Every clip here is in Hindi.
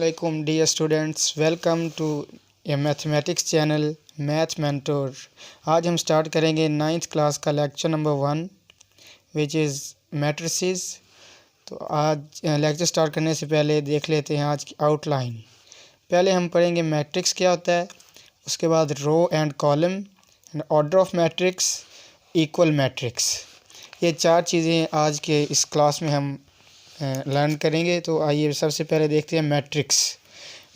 Assalamualaikum dear students, welcome to a mathematics channel math mentor. आज हम स्टार्ट करेंगे 9th क्लास का lecture number 1 which is matrices. तो आज लेक्चर स्टार्ट करने से पहले देख लेते हैं आज की आउटलाइन। पहले हम पढ़ेंगे मैट्रिक्स क्या होता है, उसके बाद row and column and order of matrix, equal matrix. ये चार चीज़ें आज के इस क्लास में हम लर्न करेंगे। तो आइए सबसे पहले देखते हैं मैट्रिक्स।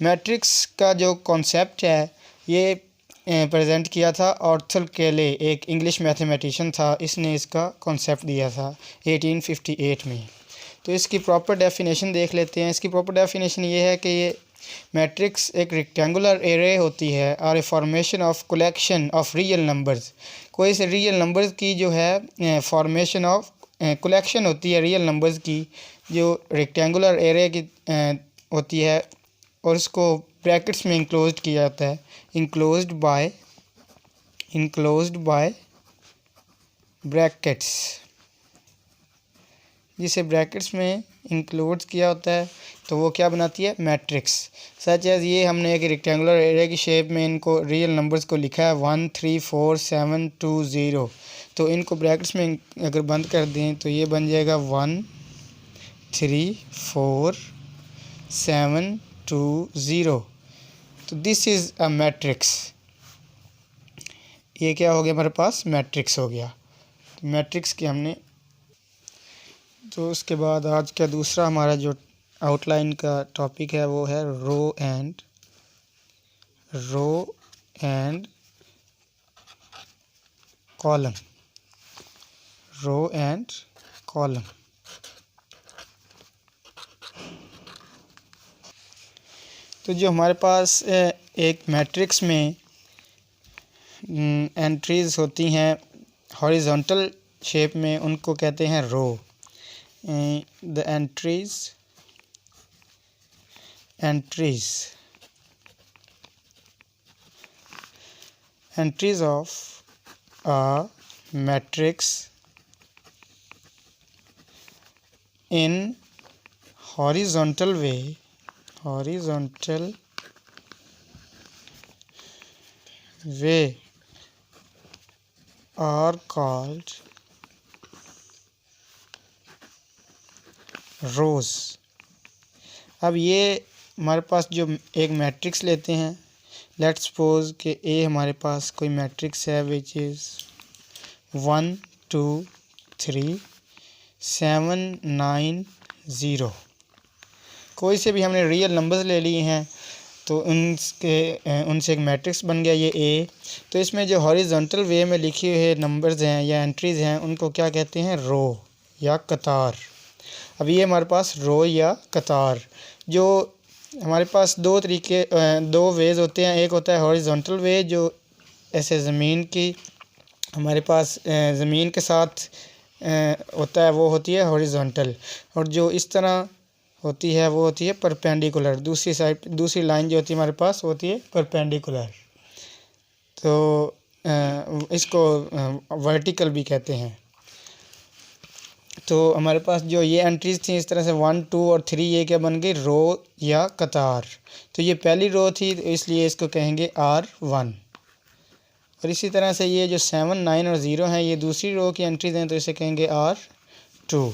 मैट्रिक्स का जो कॉन्सेप्ट है ये प्रेजेंट किया था आर्थर केले, एक इंग्लिश मैथमेटिशियन था। इसने इसका कॉन्सेप्ट दिया था 1858 में। तो इसकी प्रॉपर डेफिनेशन देख लेते हैं। इसकी प्रॉपर डेफिनेशन ये है कि ये मैट्रिक्स एक रेक्टेंगुलर एरे होती है और a formation of collection of real numbers. कोई से रियल नंबर्स की जो है फॉर्मेशन ऑफ कलेक्शन होती है रियल नंबर्स की, जो रेक्टेंगुलर एरे की होती है, और इसको ब्रैकेट्स में इंक्लोज्ड किया जाता है। इंक्लोज्ड बाय ब्रैकेट्स, जिसे ब्रैकेट्स में इंक्लूड किया होता है तो वो क्या बनाती है, मैट्रिक्स। सच एज ये हमने एक रेक्टेंगुलर एरे की शेप में इनको रियल नंबर्स को लिखा है 1 3 4 7 2 0। तो इनको ब्रैकेट्स में अगर बंद कर दें तो ये बन जाएगा 1 3 4 7 2 0। तो दिस इज़ अ मैट्रिक्स। ये क्या हो गया, हमारे पास मैट्रिक्स हो गया। तो मैट्रिक्स की हमने, तो उसके बाद आज का दूसरा हमारा जो आउटलाइन का टॉपिक है वो है row and column. Row and column. तो जो हमारे पास एक मैट्रिक्स में एंट्रीज़ होती हैं हॉरिजॉन्टल शेप में, उनको कहते हैं रो। The entries of a matrix in horizontal way are called रोज़। अब ये हमारे पास जो एक मैट्रिक्स लेते हैं, लेट्स सपोज कि ए हमारे पास कोई मैट्रिक्स है विच इज़ 1 2 3 7 9 0। कोई से भी हमने रियल नंबर्स ले लिए हैं तो उनसे एक मैट्रिक्स बन गया ये ए। तो इसमें जो हॉरिजॉन्टल वे में लिखे हुए नंबर्स हैं या एंट्रीज़ हैं उनको क्या कहते हैं, रो या कतार। अब ये हमारे पास रो या कतार, जो हमारे पास दो वेज होते हैं। एक होता है हॉरिजॉन्टल वे, जो ऐसे ज़मीन की हमारे पास ज़मीन के साथ होता है, वो होती है हॉरिजॉन्टल। और जो इस तरह होती है वो होती है परपेंडिकुलर। दूसरी लाइन जो होती है हमारे पास वो होती है परपेंडिकुलर। तो इसको वर्टिकल भी कहते हैं। तो हमारे पास जो ये एंट्रीज थी इस तरह से 1 2 और 3, ये क्या बन गई, रो या कतार। तो ये पहली रो थी तो इसलिए इसको कहेंगे R1। और इसी तरह से ये जो 7 9 और 0 हैं ये दूसरी रो की एंट्रीज हैं तो इसे कहेंगे R2।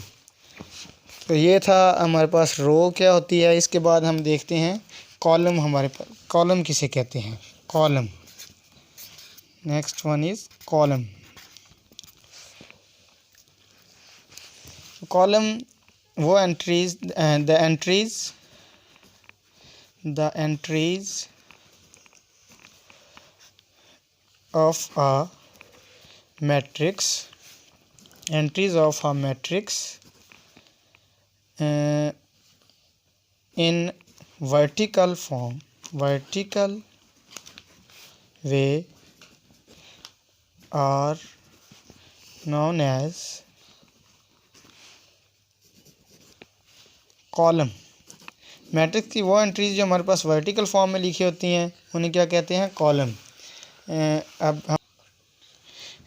तो ये था हमारे पास रो क्या होती है। इसके बाद हम देखते हैं कॉलम। हमारे पास कॉलम किसे कहते हैं, column. Next one is column. Column वो entries, the entries of a matrix in vertical way are known as column. Matrix की वो एंट्रीज जो हमारे पास वर्टिकल फॉर्म में लिखी होती हैं उन्हें क्या कहते हैं, कॉलम। अब हम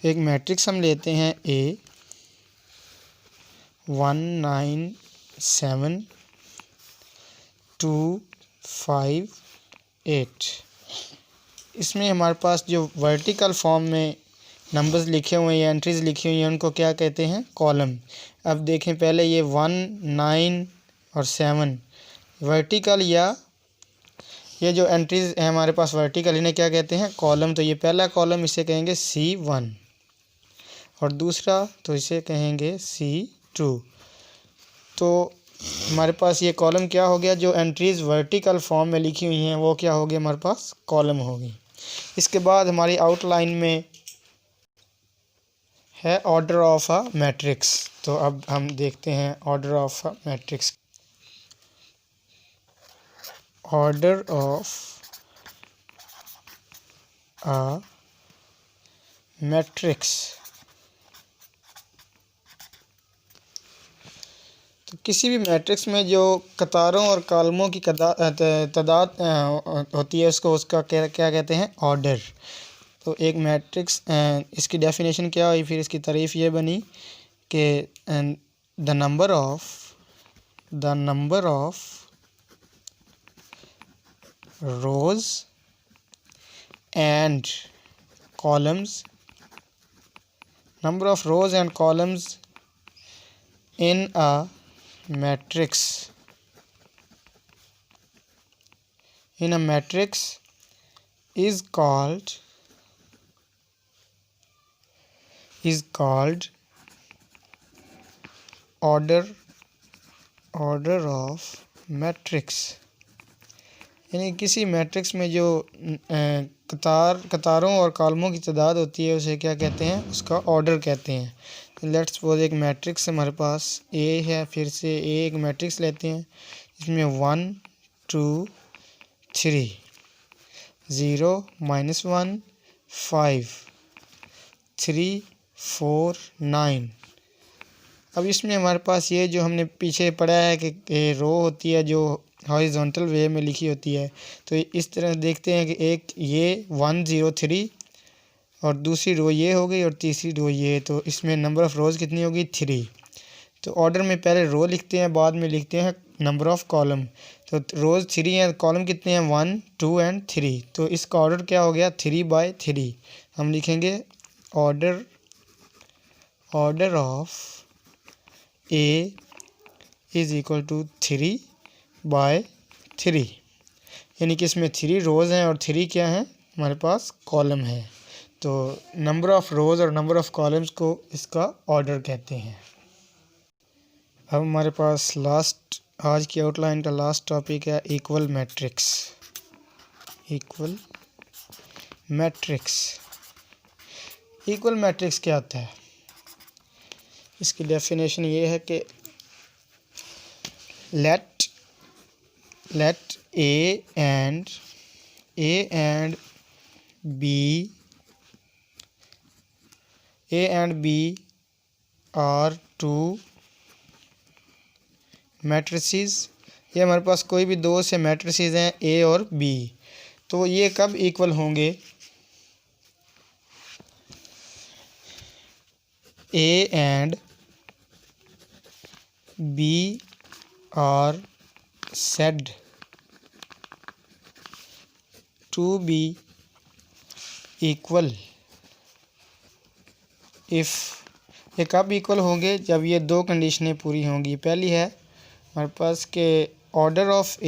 एक मैट्रिक्स हम लेते हैं ए 1 9 7 2 5 8। इसमें हमारे पास जो वर्टिकल फॉर्म में नंबर्स लिखे हुए हैं या एंट्रीज लिखी हुई हैं उनको क्या कहते हैं, कॉलम। अब देखें पहले ये 1 9 और 7 वर्टिकल, या ये जो एंट्रीज हैं हमारे पास वर्टिकल, इन्हें क्या कहते हैं, कॉलम। तो ये पहला कॉलम इसे कहेंगे C1 और दूसरा तो इसे कहेंगे C2। तो हमारे पास ये कॉलम क्या हो गया, जो एंट्रीज वर्टिकल फॉर्म में लिखी हुई हैं वो क्या होगी, हमारे पास कॉलम होगी। इसके बाद हमारी आउटलाइन में है ऑर्डर ऑफ अ मैट्रिक्स। तो अब हम देखते हैं order of a matrix. Order of a matrix. तो किसी भी मैट्रिक्स में जो कतारों और कॉलमों की तादाद होती है उसको उसका क्या कहते हैं, ऑर्डर। तो एक मैट्रिक्स, इसकी डेफिनेशन क्या हुई, फिर इसकी तारीफ़ ये बनी कि the number of rose and columns, number of rows and columns in a matrix is called order of matrix। यानी किसी मैट्रिक्स में जो कतारों और कॉलमों की तादाद होती है उसे क्या कहते हैं, उसका ऑर्डर कहते हैं। लेट्स सपोज एक मैट्रिक्स हमारे पास ए है, फिर से ए एक मैट्रिक्स लेते हैं, इसमें 1 2 3 0 -1 5 3 4 9। अब इसमें हमारे पास ये जो हमने पीछे पढ़ा है कि रो होती है जो हॉरिजॉन्टल वे में लिखी होती है। तो इस तरह देखते हैं कि एक ये 1 0 3 और दूसरी रो ये हो गई और तीसरी रो ये, तो इसमें नंबर ऑफ़ रोज़ कितनी होगी, 3। तो ऑर्डर में पहले रो लिखते हैं, बाद में लिखते हैं नंबर ऑफ़ कॉलम। तो रोज़ 3 हैं, कॉलम कितने हैं, 1 2 एंड 3। तो इसका ऑर्डर क्या हो गया, 3/3। हम लिखेंगे order of A is equal to 3/3। यानी कि इसमें 3 रोज़ हैं और 3 क्या हैं, हमारे पास कॉलम है। तो नंबर ऑफ़ रोज़ और नंबर ऑफ़ कॉलम्स को इसका ऑर्डर कहते हैं। अब हमारे पास लास्ट, आज की आउटलाइन का लास्ट टॉपिक है इक्वल मैट्रिक्स। इक्वल मैट्रिक्स क्या होता है, इसकी डेफिनेशन ये है कि let A and B are two matrices. ये हमारे पास कोई भी दो से मैट्रिसेस हैं A और B। तो ये कब इक्वल होंगे, A and B are said to be equal if। ये कब इक्वल होंगे, जब ये दो कंडीशनें पूरी होंगी। पहली है हमारे पास के order of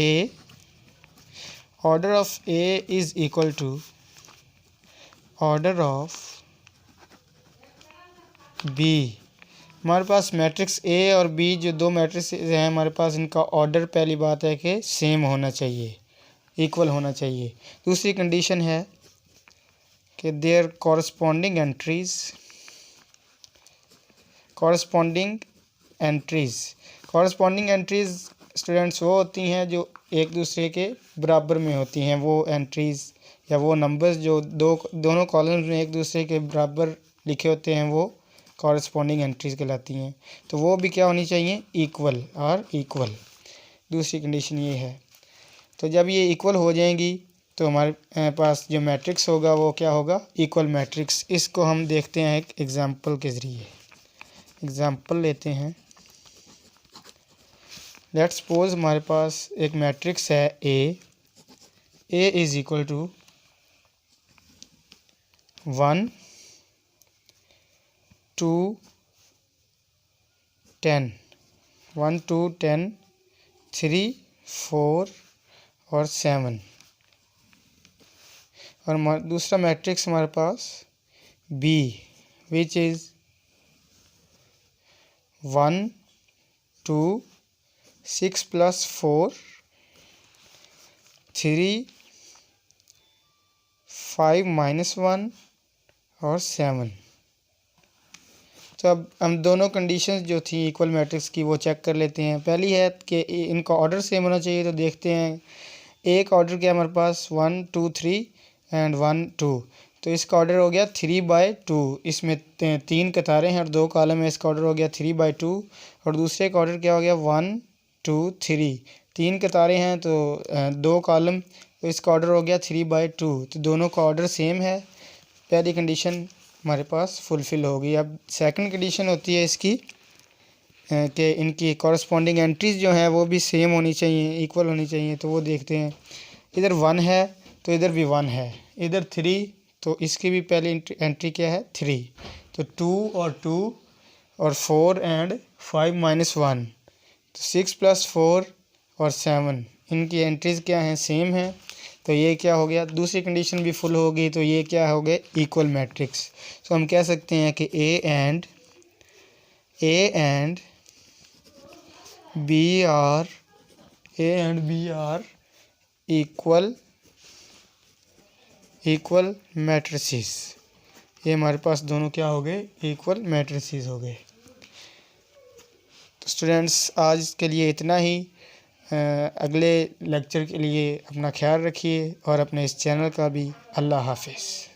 A is equal to order of B। हमारे पास मैट्रिक्स A और B जो दो मैट्रिक्स हैं हमारे पास, इनका ऑर्डर पहली बात है कि सेम होना चाहिए, इक्वल होना चाहिए। दूसरी कंडीशन है कि देयर कॉरस्पॉन्डिंग एंट्रीज़ स्टूडेंट्स वो होती हैं जो एक दूसरे के बराबर में होती हैं। वो एंट्रीज़ या वो नंबर्स जो दोनों कॉलम्स में एक दूसरे के बराबर लिखे होते हैं वो कॉरस्पॉन्डिंग एंट्रीज़ कहलाती हैं। तो वो भी क्या होनी चाहिए, इक्वल। दूसरी कंडीशन ये है। तो जब ये इक्वल हो जाएंगी तो हमारे पास जो मैट्रिक्स होगा वो क्या होगा, इक्वल मैट्रिक्स। इसको हम देखते हैं एक एग्जांपल के ज़रिए। एग्जांपल लेते हैं। लेट्स सपोज हमारे पास एक मैट्रिक्स है A A is equal to 1 2 10, 1 2 10 3 4 और 7। और दूसरा मैट्रिक्स हमारे पास बी विच इज़ 1 2 6 + 4 3 5 - 1 और 7। तो अब हम दोनों कंडीशंस जो थी इक्वल मैट्रिक्स की वो चेक कर लेते हैं। पहली है कि इनका ऑर्डर सेम होना चाहिए, तो देखते हैं एक ऑर्डर क्या हमारे पास 1 2 3 एंड 1 2, तो इसका ऑर्डर हो गया 3/2। इसमें 3 कतारें हैं और 2 कॉलम है, इसका ऑर्डर हो गया 3/2। और दूसरे का ऑर्डर क्या हो गया 1 2 3, 3 कतारें हैं तो 2 कॉलम, तो इसका ऑर्डर हो गया 3/2। तो दोनों का ऑर्डर सेम है, पहली कंडीशन हमारे पास फुलफ़िल होगी। अब सेकंड कंडीशन होती है इसकी कि इनकी कॉरस्पॉन्डिंग एंट्रीज़ जो हैं वो भी सेम होनी चाहिए, इक्वल होनी चाहिए। तो वो देखते हैं, इधर 1 है तो इधर भी 1 है, इधर 3 तो इसकी भी पहली एंट्री क्या है 3, तो 2 और 4 एंड 5 - 1, तो 6 + 4 और 7, इनकी एंट्रीज़ क्या हैं सेम हैं। तो ये क्या हो गया, दूसरी कंडीशन भी फुल होगी, तो ये क्या हो गए इक्वल मैट्रिक्स। तो हम कह सकते हैं कि A and B are equal matrices. ये हमारे पास दोनों क्या हो गए इक्वल मैट्रिसेस हो गए। तो स्टूडेंट्स आज के लिए इतना ही। अगले लेक्चर के लिए अपना ख्याल रखिए और अपने इस चैनल का भी। अल्लाह हाफिज़।